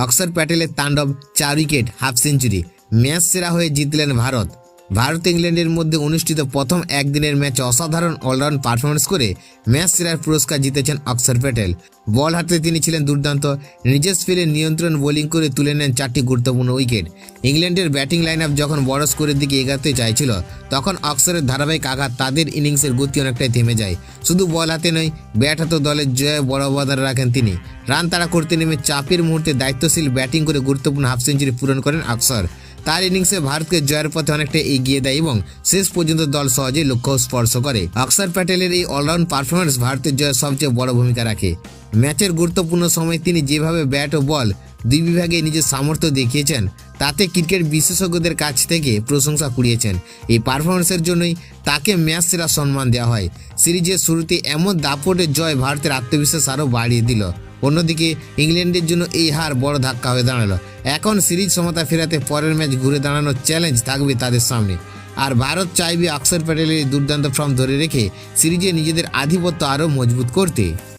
অক্ষর প্যাটেলের তাণ্ডব, 4 উইকেট, হাফ সেঞ্চুরি, ম্যাচ সেরা হয়ে জিতলেন ভারত। ভারত ইংল্যান্ডের মধ্যে অনুষ্ঠিত প্রথম একদিনের ম্যাচে অসাধারণ অলরাউন্ড পারফরমেন্স করে ম্যাচ সেরার পুরস্কার জিতেছেন অক্ষর প্যাটেল। বল হাতে তিনি ছিলেন দুর্দান্ত, নিজের স্পিনে নিয়ন্ত্রণ বোলিং করে তুলে নেন 4টি গুরুত্বপূর্ণ উইকেট। ইংল্যান্ডের ব্যাটিং লাইন আপ যখন বড় স্কোরের দিকে এগাতে চাইছিল, তখন অক্ষরের ধারাবাহিক আঘাত তাদের ইনিংসের গতি অনেকটাই থেমে যায়। শুধু বল হাতে নয়, ব্যাট হাতেও দলের জয়ে বড় অবদান রাখেন তিনি। রান তাড়া করতে নেমে চাপের মুহূর্তে দায়িত্বশীল ব্যাটিং করে গুরুত্বপূর্ণ হাফ সেঞ্চুরি পূরণ করেন অক্ষর। তার ইনিংসে ভারতকে জয়ের পথে অনেকটা এগিয়ে দেয় এবং শেষ পর্যন্ত দল সহজেই লক্ষ্য স্পর্শ করে। অক্ষর প্যাটেলের এই অলরাউন্ড পারফরমেন্স ভারতের জয়ের সবচেয়ে বড় ভূমিকা রাখে। ম্যাচের গুরুত্বপূর্ণ সময় তিনি যেভাবে ব্যাট ও বল দুই বিভাগে নিজের সামর্থ্য দেখিয়েছেন, তাতে ক্রিকেট বিশেষজ্ঞদের কাছ থেকে প্রশংসা কুড়িয়েছেন। এই পারফরমেন্সের জন্যই তাকে ম্যাচ সেরা সম্মান দেওয়া হয়। সিরিজের শুরুতে এমন দাপটের জয় ভারতের আত্মবিশ্বাস আরও বাড়িয়ে দিল। অন্যদিকে ইংল্যান্ডের জন্য এই হার বড় ধাক্কা হয়ে দাঁড়ালো। এখন সিরিজ সমতা ফেরাতে পরের ম্যাচ ঘুরে দাঁড়ানোর চ্যালেঞ্জ থাকবে তাদের সামনে। আর ভারত চাইবে অক্ষর প্যাটেলের দুর্দান্ত ফর্ম ধরে রেখে সিরিজে নিজেদের আধিপত্য আরও মজবুত করতে।